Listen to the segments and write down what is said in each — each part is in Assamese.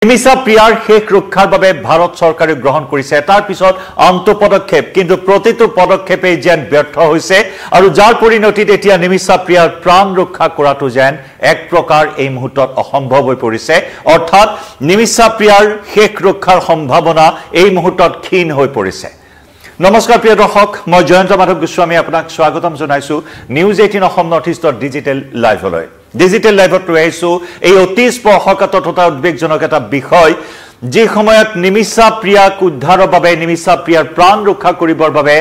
নিমিষা প্ৰিয়াৰ শেষ ৰক্ষাৰ বাবে ভাৰত চৰকাৰে গ্ৰহণ কৰিছে তাৰ পিছত অন্ত পদক্ষেপ কিন্তু প্ৰতিটো পদক্ষেপে যেন ব্যৰ্থ হৈছে আৰু যাৰ পৰিণতিত এতিয়া নিমিষা প্ৰিয়াৰ প্ৰাণ ৰক্ষা কৰাটো যেন এক প্ৰকাৰ এই মুহূৰ্তত অসম্ভৱ হৈ পৰিছে অৰ্থাৎ নিমিষা প্ৰিয়াৰ শেষ ৰক্ষাৰ সম্ভাৱনা এই মুহূৰ্তত ক্ষীণ হৈ পৰিছে নমস্কাৰ প্ৰিয় দৰ্শক মই জয়ন্ত মাধৱ গোস্বামী আপোনাক স্বাগতম জনাইছো নিউজ 18 অসম নৰ্থ ইষ্টৰ ডিজিটেল লাইভলৈ ডিজিটেল লাইভত ৰৈছো এই অতি স্পৰ্শকাতৰ তথা উদ্বেগজনক এটা বিষয় যে সময়ত নিমিষা প্ৰিয়াক উদ্ধাৰৰ বাবে নিমিষা প্ৰিয়াৰ প্ৰাণ ৰক্ষা কৰিবৰ বাবে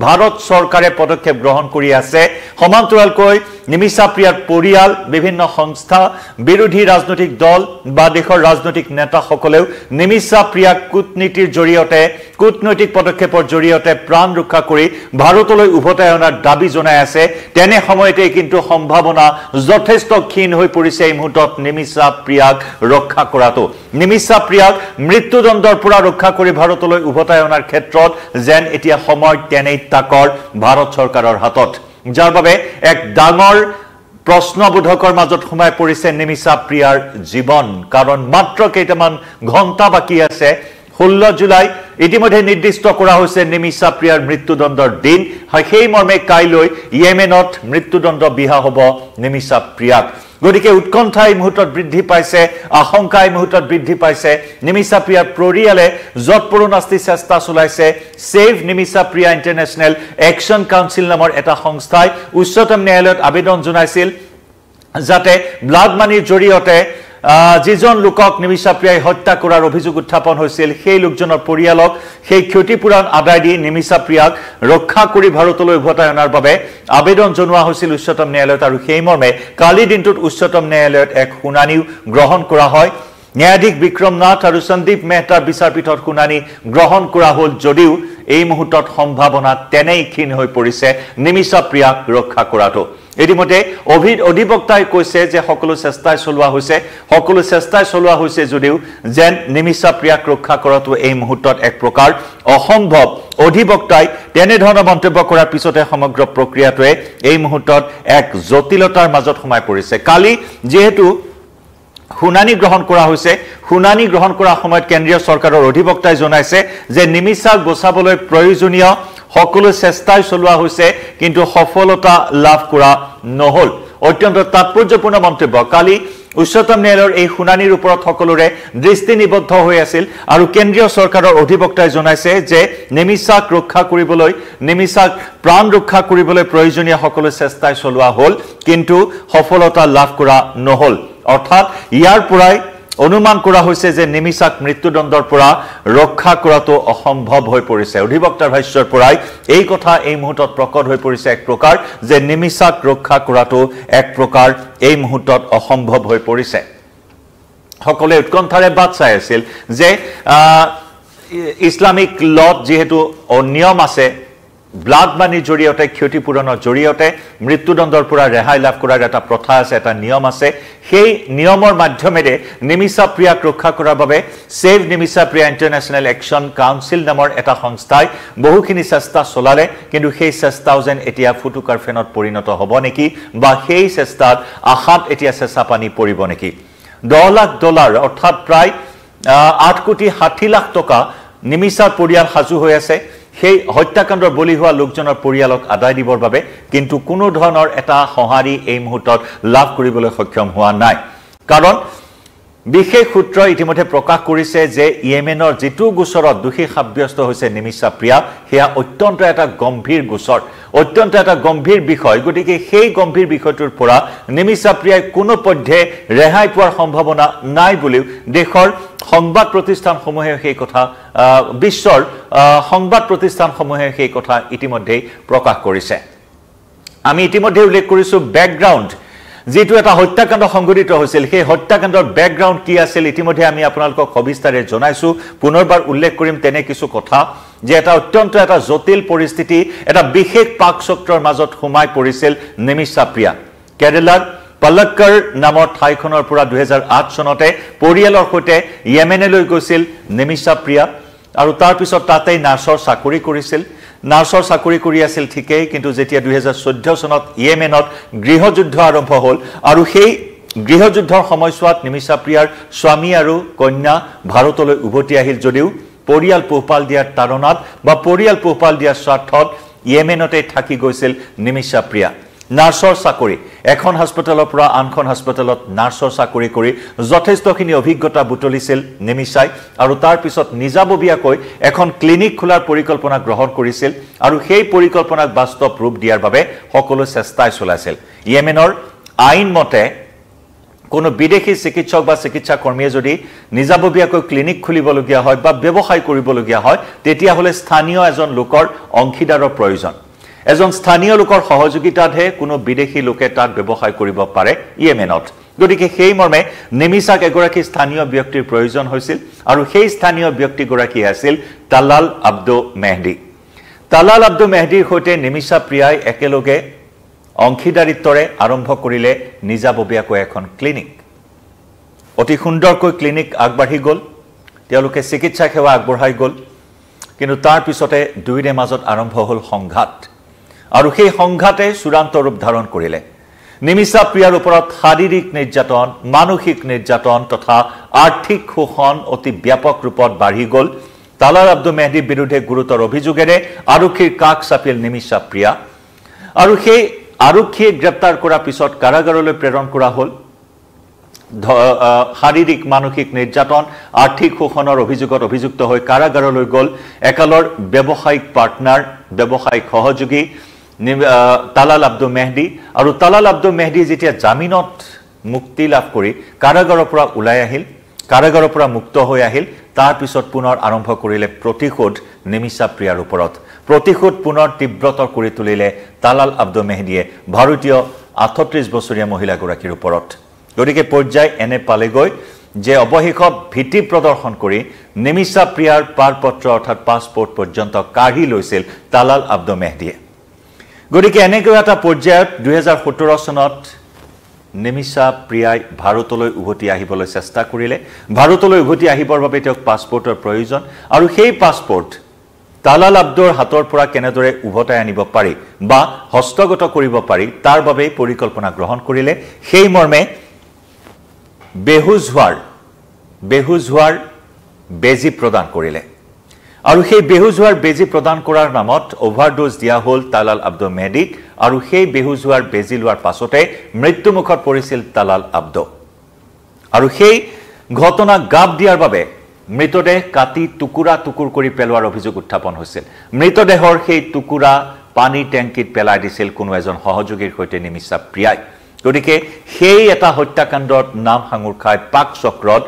ভাৰত চৰকাৰে পদক্ষেপ গ্ৰহণ কৰি আছে সমান্তৰালকৈ নিমিষা প্ৰিয়াৰ পৰিয়াল বিভিন্ন সংস্থা বিৰোধী ৰাজনৈতিক দল বা দেশৰ ৰাজনৈতিক নেতাসকলেও নিমিষা প্ৰিয়াক কূটনীতিৰ জৰিয়তে কূটনৈতিক পদক্ষেপৰ জৰিয়তে প্ৰাণ ৰক্ষা কৰি ভাৰতলৈ উভতাই অনাৰ দাবী জনাই আছে তেনে সময়তে কিন্তু সম্ভাৱনা যথেষ্ট ক্ষীণ হৈ পৰিছে এই মুহূৰ্তত নিমিষা প্ৰিয়াক ৰক্ষা কৰাটো নিমিষা প্ৰিয়াক মৃত্যুদণ্ডৰ পৰা ৰক্ষা কৰি ভাৰতলৈ উভতাই অনাৰ ক্ষেত্ৰত যেন এতিয়া সময় তেনে তাকৰ ভাৰত চৰকাৰৰ হাতত যাৰ বাবে এক ডাঙৰ প্ৰশ্নবোধকৰ মাজত সোমাই পৰিছে নিমিষা প্ৰিয়াৰ জীৱন কাৰণ মাত্ৰ কেইটামান ঘণ্টা বাকি আছে 16 জুলাই ইতিমধ্যে নিৰ্দিষ্ট কৰা হৈছে নিমিষা প্ৰিয়াৰ মৃত্যুদণ্ডৰ দিন সেই মৰ্মে কাইলৈ ইয়েমেনত মৃত্যুদণ্ড বিহা হ'ব নিমিষা প্ৰিয়াক গতিকে উৎকণ্ঠা এই মুহূৰ্তত বৃদ্ধি পাইছে আশংকা এই মুহূৰ্তত বৃদ্ধি পাইছে নিমিষা প্ৰিয়াৰ পৰিয়ালে যৎপৰোনাস্তি চেষ্টা চলাইছে save Nimisha Priya international action council নামৰ এটা সংস্থাই উচ্চতম ন্যায়ালয়ত আবেদন জনাইছিল যাতে ব্লাড মানিৰ জৰিয়তে যিজন লোকক নিমিষা প্ৰিয়াই হত্যা কৰাৰ অভিযোগ উত্থাপন হৈছিল সেই লোকজনৰ পৰিয়ালক সেই ক্ষতিপূৰণ আদায় দি নিমিষা প্ৰিয়াক ৰক্ষা কৰি ভাৰতলৈ উভতাই অনাৰ বাবে আবেদন জনোৱা হৈছিল উচ্চতম ন্যায়ালয়ত আৰু সেই মৰ্মে কালি দিনটোত উচ্চতম ন্যায়ালয়ত এক শুনানিও গ্ৰহণ কৰা হয় ন্যায়াধীশ বিক্ৰম নাথ আৰু সন্দীপ মেহতাৰ বিচাৰপীঠত শুনানি গ্ৰহণ কৰা হ'ল যদিও এই মুহূৰ্তত সম্ভাৱনা তেনেই ক্ষীণ হৈ পৰিছে নিমিষা প্ৰিয়াক ৰক্ষা কৰাটো ইতিমধ্যে অধিবক্তাই কৈছে যে সকলো চেষ্টাই চলোৱা হৈছে যদিও যেন নিমিষা প্ৰিয়াক ৰক্ষা কৰাটো এই মুহূৰ্তত এক প্ৰকাৰ অসম্ভৱ অধিবক্তাই তেনে ধৰণৰ মন্তব্য কৰাৰ পিছতে সমগ্ৰ প্ৰক্ৰিয়াটোৱে এই মুহূৰ্তত এক জটিলতাৰ মাজত সোমাই পৰিছে কালি যেহেতু শুনানি গ্ৰহণ কৰা হৈছে শুনানি গ্ৰহণ কৰাৰ সময়ত কেন্দ্ৰীয় চৰকাৰৰ অধিবক্তাই জনাইছে যে নিমিষাক বচাবলৈ প্ৰয়োজনীয় সকলো চেষ্টাই চলোৱা হৈছে কিন্তু সফলতা লাভ কৰা নহল অত্যন্ত তাৎপৰ্যপূৰ্ণ মন্তব্য কালি উচ্চতম ন্যায়ালয়ৰ এই শুনানিৰ ওপৰত সকলোৰে দৃষ্টি নিবদ্ধ হৈ আছিল আৰু কেন্দ্ৰীয় চৰকাৰৰ অধিবক্তাই জনাইছে যে নিমিষাক ৰক্ষা কৰিবলৈ নিমিষাক প্ৰাণ ৰক্ষা কৰিবলৈ প্ৰয়োজনীয় সকলো চেষ্টাই চলোৱা হ'ল কিন্তু সফলতা লাভ কৰা নহল অৰ্থাৎ ইয়াৰ পৰাই অনুমান কৰা হৈছে যে নিমিষাক মৃত্যুদণ্ডৰ পৰা ৰক্ষা কৰাটো অসম্ভৱ হৈ পৰিছে অধিবক্তাৰ ভাষ্যৰ পৰাই এই কথা এই মুহূৰ্তত প্ৰকট হৈ পৰিছে এক প্ৰকাৰ যে নিমিষাক ৰক্ষা কৰাটো এক প্ৰকাৰ এই মুহূৰ্তত অসম্ভৱ হৈ পৰিছে সকলোৱে উৎকণ্ঠাৰে বাট চাই আছিল যে ইছলামিক লত যেহেতু নিয়ম আছে ব্লাড মানিৰ জৰিয়তে ক্ষতিপূৰণৰ জৰিয়তে মৃত্যুদণ্ডৰ পৰা ৰেহাই লাভ কৰাৰ এটা প্ৰথা আছে এটা নিয়ম আছে সেই নিয়মৰ মাধ্যমেৰে নিমিষা প্ৰিয়াক ৰক্ষা কৰাৰ বাবে save Nimisha Priya international action council নামৰ এটা সংস্থাই বহুখিনি চেষ্টা চলালে কিন্তু সেই চেষ্টাও যেন এতিয়া ফুটুকাৰ ফেনত পৰিণত হ'ব নেকি বা সেই চেষ্টাত আশাত এতিয়া চেঁচা পানী পৰিব নেকি $10 লাখ অৰ্থাৎ প্ৰায় 8,60 লাখ টকা নিমিষাৰ পৰিয়াল সাজু হৈ আছে সেই হত্যাকাণ্ডৰ বলি হোৱা লোকজনৰ পৰিয়ালক আদায় দিবৰ বাবে কিন্তু কোনো ধৰণৰ এটা সঁহাৰি এই মুহূৰ্তত লাভ কৰিবলৈ সক্ষম হোৱা নাই কাৰণ বিশেষ সূত্ৰ ইতিমধ্যে প্ৰকাশ কৰিছে যে ইয়েমেনৰ যেটো গোচৰত দোষী সাব্যস্ত হৈছে নিমিষা প্ৰিয়া হেয়া অত্যন্ত এটা গম্ভীৰ গোচৰ অত্যন্ত এটা গম্ভীৰ বিষয় গতিকে সেই গম্ভীৰ বিষয়টোৰ পৰা নিমিষা প্ৰিয়াই কোনো পধ্যে ৰেহাই পোৱাৰ সম্ভাৱনা নাই বুলিও দেশৰ সংবাদ প্ৰতিষ্ঠানসমূহে সেই কথা বিশ্বৰ সংবাদ প্ৰতিষ্ঠানসমূহে সেই কথা ইতিমধ্যে প্ৰকাশ কৰিছে আমি ইতিমধ্যে উল্লেখ কৰিছো ব্যাকগ্ৰাউণ্ড যেটো এটা হত্যাকাণ্ড সংঘটিত হৈছিল সেই হত্যাকাণ্ডৰ ব্যাকগ্ৰাউণ্ড কি আছিল ইতিমধ্যে আমি আপোনালোকক সবিস্তাৰে জনাইছো পুনৰবাৰ উল্লেখ কৰিম তেনে কিছু কথা যে এটা অত্যন্ত এটা জটিল পৰিস্থিতি এটা বিশেষ পাকচক্ৰৰ মাজত সোমাই পৰিছিল নিমিষা প্ৰিয়া কেৰালাৰ পলক্কৰ নামৰ ঠাইখনৰ পৰা 2008 চনতে পৰিয়ালৰ সৈতে ইয়েমেনলৈ গৈছিল নিমিষা প্ৰিয়া আৰু তাৰ পিছত তাতেই নাৰ্ছৰ চাকৰি কৰিছিল নাৰ্ছৰ চাকৰি কৰি আছিল ঠিকই কিন্তু যেতিয়া 2014 চনত ইয়েমেনত গৃহযুদ্ধ আৰম্ভ হ'ল আৰু সেই গৃহযুদ্ধৰ সময়ছোৱাত নিমিষা প্ৰিয়াৰ স্বামী আৰু কন্যা ভাৰতলৈ উভতি আহিল যদিও পৰিয়াল পোহপাল দিয়াৰ তাৰণাত বা পৰিয়াল পোহপাল দিয়াৰ স্বাৰ্থত ইয়েমেনতে থাকি গৈছিল নিমিষা প্ৰিয়া নাৰ্ছৰ চাকৰি এখন হাস্পতালৰ পৰা আনখন হাস্পতালত নাৰ্ছৰ চাকৰি কৰি যথেষ্টখিনি অভিজ্ঞতা বুটলিছিল নিমিষাই আৰু তাৰ পিছত নিজাববীয়াকৈ এখন ক্লিনিক খোলাৰ পৰিকল্পনা গ্ৰহণ কৰিছিল আৰু সেই পৰিকল্পনাক বাস্তৱ ৰূপ দিয়াৰ বাবে সকলো চেষ্টাই চলাইছিল ইয়েমেনৰ আইন মতে কোনো বিদেশী চিকিৎসক বা চিকিৎসা কৰ্মীয়ে যদি নিজাববীয়াকৈ ক্লিনিক খুলিবলগীয়া হয় বা ব্যৱসায় কৰিবলগীয়া হয় তেতিয়াহ'লে স্থানীয় এজন লোকৰ অংশীদাৰৰ প্ৰয়োজন এজন স্থানীয় লোকৰ সহযোগিতাতহে কোনো বিদেশী লোকে তাত ব্যৱসায় কৰিব পাৰে ইয়েমেনত গতিকে সেই মৰ্মে নিমিষাক এগৰাকী স্থানীয় ব্যক্তিৰ প্ৰয়োজন হৈছিল আৰু সেই স্থানীয় ব্যক্তিগৰাকী আছিল তালাল আব্দু মেহদী তালাল আব্দু মেহদীৰ সৈতে নিমিষা প্ৰিয়াই একেলগে অংশীদাৰিত্বৰে আৰম্ভ কৰিলে নিজাববীয়াকৈ এখন ক্লিনিক অতি সুন্দৰকৈ ক্লিনিক আগবাঢ়ি গ'ল তেওঁলোকে চিকিৎসা সেৱা আগবঢ়াই গ'ল কিন্তু তাৰ পিছতে দুয়োৰে মাজত আৰম্ভ হ'ল সংঘাত আৰু সেই সংঘাতে চূড়ান্ত ৰূপ ধাৰণ কৰিলে নিমিষা প্ৰিয়াৰ ওপৰত শাৰীৰিক নিৰ্যাতন মানসিক নিৰ্যাতন তথা আৰ্থিক শোষণ অতি ব্যাপক ৰূপত বাঢ়ি গ'ল তালাল আব্দু মেহদীৰ বিৰুদ্ধে গুৰুতৰ অভিযোগেৰে আৰক্ষীৰ কাষ চাপিল নিমিষা প্ৰিয়া আৰু সেই আৰক্ষীয়ে গ্ৰেপ্তাৰ কৰাৰ পিছত কাৰাগাৰলৈ প্ৰেৰণ কৰা হ'ল শাৰীৰিক মানসিক নিৰ্যাতন আৰ্থিক শোষণৰ অভিযোগত অভিযুক্ত হৈ কাৰাগাৰলৈ গ'ল একালৰ ব্যৱসায়িক পাৰ্টনাৰ ব্যৱসায়িক সহযোগী তালাল আব্দু মেহদী আৰু তালাল আব্দু মেহদী যেতিয়া জামিনত মুক্তি লাভ কৰি কাৰাগাৰৰ পৰা ওলাই আহিল কাৰাগাৰৰ পৰা মুক্ত হৈ আহিল তাৰ পিছত পুনৰ আৰম্ভ কৰিলে প্ৰতিশোধ নিমিষা প্ৰিয়াৰ ওপৰত প্ৰতিশোধ পুনৰ তীব্ৰতৰ কৰি তুলিলে তালাল আব্দু মেহদীয়ে ভাৰতীয় 38 বছৰীয়া মহিলাগৰাকীৰ ওপৰত গতিকে পৰ্যায় এনে পালেগৈ যে অৱশেষত ভীতি প্ৰদৰ্শন কৰি নিমিষা প্ৰিয়াৰ পাৰপত্ৰ অৰ্থাৎ পাছপোৰ্ট পৰ্যন্ত কাঢ়ি লৈছিল তালাল আব্দু মেহদীয়ে গতিকে এনেকৈ এটা পৰ্যায়ত 2017 চনত নিমিষা প্ৰিয়াই ভাৰতলৈ উভতি আহিবলৈ চেষ্টা কৰিলে ভাৰতলৈ উভতি আহিবৰ বাবে তেওঁক পাছপোৰ্টৰ প্ৰয়োজন আৰু সেই পাছপোৰ্ট তালাল আব্দুৰ হাতৰ পৰা কেনেদৰে উভতাই আনিব পাৰি বা হস্তগত কৰিব পাৰি তাৰ বাবে পৰিকল্পনা গ্ৰহণ কৰিলে সেই মৰ্মে বেহুজ হোৱাৰ বেজি প্ৰদান কৰিলে আৰু সেই বেহুজ হোৱাৰ বেজি প্ৰদান কৰাৰ নামত অভাৰডোজ দিয়া হ'ল তালাল আব্দু মেহদীক আৰু সেই বেহুজ হোৱাৰ বেজি লোৱাৰ পাছতে মৃত্যুমুখত পৰিছিল তালাল আব্দু আৰু সেই ঘটনা গাপ দিয়াৰ বাবে মৃতদেহ কাটি টুকুৰা টুকুৰ কৰি পেলোৱাৰ অভিযোগ উত্থাপন হৈছিল মৃতদেহৰ সেই টুকুৰা পানী টেংকিত পেলাই দিছিল কোনো এজন সহযোগীৰ সৈতে নিমিষা প্ৰিয়াই গতিকে সেই এটা হত্যাকাণ্ডত নাম সাঙুৰ খাই পাক চক্ৰত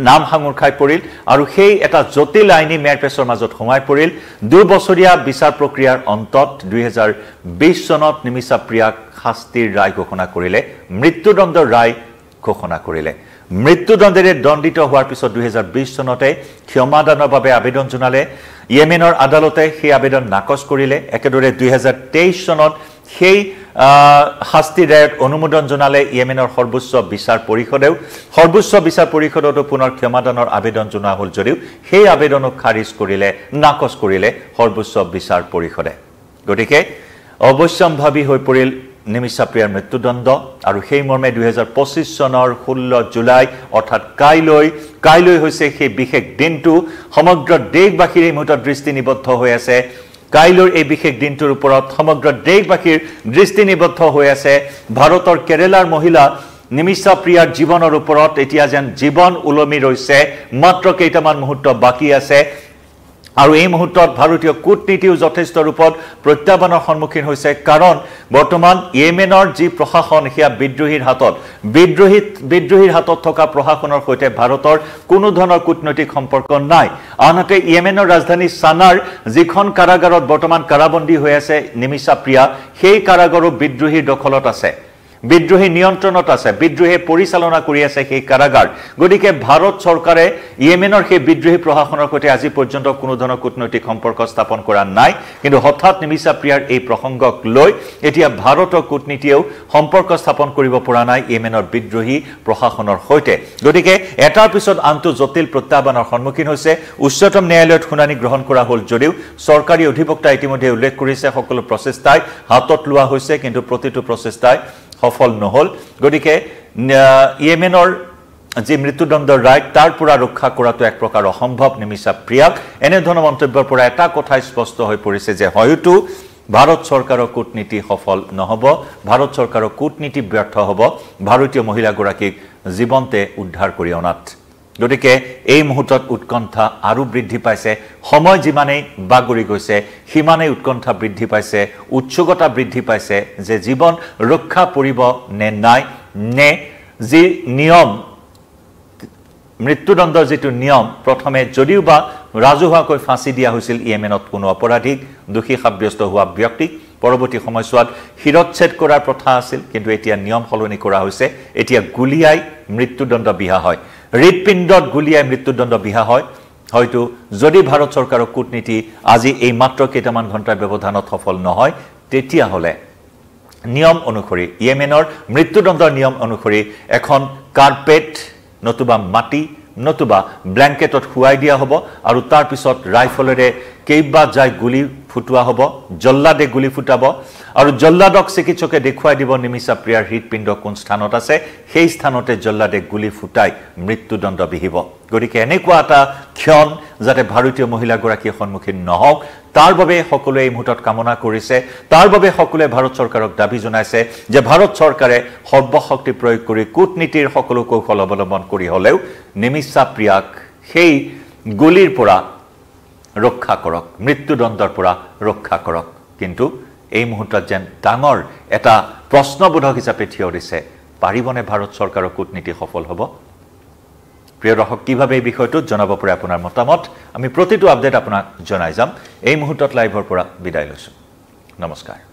নাম সাঙুৰ খাই পৰিল আৰু সেই এটা জটিল আইনী মেৰপেছৰ মাজত সোমাই পৰিল 2 বছৰীয়া বিচাৰ প্ৰক্ৰিয়াৰ অন্তত 2020 চনত নিমিষা প্ৰিয়াক শাস্তিৰ ৰায় ঘোষণা কৰিলে মৃত্যুদণ্ডৰ ৰায় ঘোষণা কৰিলে মৃত্যুদণ্ডেৰে দণ্ডিত হোৱাৰ পিছত 2020 চনতে ক্ষমাদানৰ বাবে আবেদন জনালে ইয়েমেনৰ আদালতে সেই আবেদন নাকচ কৰিলে একেদৰে 2023 চনত সেই শাস্তি ৰায়ত অনুমোদন জনালে ইয়েমেনৰ সৰ্বোচ্চ বিচাৰ পৰিষদেও সৰ্বোচ্চ বিচাৰ পৰিষদতো পুনৰ ক্ষমাদানৰ আবেদন জনোৱা হ'ল যদিও সেই আবেদনক খাৰিজ কৰিলে নাকচ কৰিলে সৰ্বোচ্চ বিচাৰ পৰিষদে গতিকে অৱশ্যম্ভাৱী হৈ পৰিল নিমিষা প্ৰিয়াৰ মৃত্যুদণ্ড আৰু সেই মৰ্মে 2025 চনৰ 16 জুলাই অৰ্থাৎ কাইলৈ হৈছে সেই বিশেষ দিনটো সমগ্ৰ দেশবাসীৰ এই মুহূৰ্তত দৃষ্টি নিবদ্ধ হৈ আছে কাইলৈৰ এই বিশেষ দিনটোৰ ওপৰত সমগ্ৰ দেশবাসীৰ দৃষ্টি নিবদ্ধ হৈ আছে ভাৰতৰ কেৰেলাৰ মহিলা নিমিষা প্ৰিয়াৰ জীৱনৰ ওপৰত এতিয়া যেন জীৱন উলমি ৰৈছে মাত্ৰ কেইটামান মুহূৰ্ত বাকি আছে আৰু এই মুহূৰ্তত ভাৰতীয় কূটনীতিও যথেষ্ট ৰূপত প্ৰত্যাহ্বানৰ সন্মুখীন হৈছে কাৰণ বৰ্তমান ইয়েমেনৰ যি প্ৰশাসন হিয়া বিদ্ৰোহীৰ হাতত থকা প্ৰশাসনৰ সৈতে ভাৰতৰ কোনো ধৰণৰ কূটনৈতিক সম্পৰ্ক নাই আনহাতে ইয়েমেনৰ ৰাজধানী সানাৰ যিখন কাৰাগাৰত বৰ্তমান কাৰাবন্দী হৈ আছে নিমিষা প্ৰিয়া সেই কাৰাগাৰো বিদ্ৰোহীৰ দখলত আছে বিদ্ৰোহী নিয়ন্ত্ৰণত আছে বিদ্ৰোহী পৰিচালনা কৰি আছে সেই কাৰাগাৰ গতিকে ভাৰত চৰকাৰে ইয়েমেনৰ সেই বিদ্ৰোহী প্ৰশাসনৰ সৈতে আজি পৰ্যন্ত কোনো ধৰণৰ কূটনৈতিক সম্পৰ্ক স্থাপন কৰা নাই কিন্তু হঠাৎ নিমিষা প্ৰিয়াৰ এই প্ৰসংগক লৈ এতিয়া ভাৰতৰ কূটনীতিয়েও সম্পৰ্ক স্থাপন কৰিব পৰা নাই ইয়েমেনৰ বিদ্ৰোহী প্ৰশাসনৰ সৈতে গতিকে এটাৰ পিছত আনটো জটিল প্ৰত্যাহ্বানৰ সন্মুখীন হৈছে উচ্চতম ন্যায়ালয়ত শুনানি গ্ৰহণ কৰা হ'ল যদিও চৰকাৰী অধিবক্তা ইতিমধ্যে উল্লেখ কৰিছে সকলো প্ৰচেষ্টাই হাতত লোৱা হৈছে কিন্তু প্ৰতিটো প্ৰচেষ্টাই সফল নহল গতিকে ইয়েমেনৰ যে মৃত্যুদণ্ডৰ ৰায় তাৰ পৰা ৰক্ষা কৰাটো এক প্ৰকাৰ অসম্ভৱ নিমিষা প্ৰিয়াক এনেধৰণৰ মন্তব্যৰ পৰা এটা কথা স্পষ্ট হৈ পৰিছে যে হয়তো ভাৰত চৰকাৰৰ কূটনীতি সফল নহ'ব ভাৰত চৰকাৰৰ কূটনীতি ব্যৰ্থ হ'ব ভাৰতীয় মহিলাগৰাকীক জীৱন্তে উদ্ধাৰ কৰি অনাত গতিকে এই মুহূৰ্তত উৎকণ্ঠা আৰু বৃদ্ধি পাইছে সময় যিমানেই বাগৰি গৈছে সিমানেই উৎকণ্ঠা বৃদ্ধি পাইছে উৎসুকতা বৃদ্ধি পাইছে যে জীৱন ৰক্ষা পৰিব নে নাই নে যি নিয়ম মৃত্যুদণ্ডৰ যেটো নিয়ম প্ৰথমে যদিও বা ৰাজহুৱাকৈ ফাঁচি দিয়া হৈছিল ইয়েমেনত কোনো অপৰাধীক দোষী সাব্যস্ত হোৱা ব্যক্তিক পৰৱৰ্তী সময়ছোৱাত শিৰচ্ছেদ কৰাৰ প্ৰথা আছিল কিন্তু এতিয়া নিয়ম সলনি কৰা হৈছে এতিয়া গুলিয়াই মৃত্যুদণ্ড বিহা হয় হৃদপিণ্ডত গুলিয়াই মৃত্যুদণ্ড বিহা হয় হয়তো যদি ভাৰত চৰকাৰৰ কূটনীতি আজি এই মাত্ৰ কেইটামান ঘণ্টাৰ ব্যৱধানত সফল নহয় তেতিয়া হলে নিয়ম অনুসৰি ইয়েমেনৰ মৃত্যুদণ্ডৰ নিয়ম অনুসৰি এখন কাৰ্পেট নতুবা মাটি নতুবা ব্ল্যাঙ্কেটত খুৱাই দিয়া হ'ব আৰু তাৰ পিছত ৰাইফলেৰে কেইবা যায় গুলি ফুটোৱা হ'ব জল্লাদে গুলি ফুটাব আৰু জল্লাদক চিকিৎসকে দেখুৱাই দিব নিমিষা প্ৰিয়াৰ হৃদপিণ্ড কোন স্থানত আছে সেই স্থানতে জল্লাদে গুলি ফুটাই মৃত্যুদণ্ড বিহিব গতিকে এনেকুৱা এটা ক্ষণ যাতে ভাৰতীয় মহিলাগৰাকীৰ সন্মুখীন নহওক তাৰ বাবে সকলোৱে এই মুহূৰ্তত কামনা কৰিছে তাৰ বাবে সকলোৱে ভাৰত চৰকাৰক দাবী জনাইছে যে ভাৰত চৰকাৰে সৰ্বশক্তি প্ৰয়োগ কৰি কূটনীতিৰ সকলো কৌশল অৱলম্বন কৰি হলেও নিমিষা প্ৰিয়াক সেই গুলিৰ পৰা ৰক্ষা কৰক মৃত্যুদণ্ডৰ পৰা ৰক্ষা কৰক কিন্তু এই মুহূৰ্তত যেন ডাঙৰ এটা প্ৰশ্নবোধক হিচাপে থিয় দিছে পাৰিবনে ভাৰত চৰকাৰৰ কূটনীতি সফল হ'ব প্ৰিয় দৰ্শক কিভাৱে এই বিষয়টো জনাব পাৰে আপোনাৰ মতামত আমি প্ৰতিটো আপডেট আপোনাক জনাই যাম এই মুহূৰ্তত লাইভৰ পৰা বিদায় লৈছো নমস্কাৰ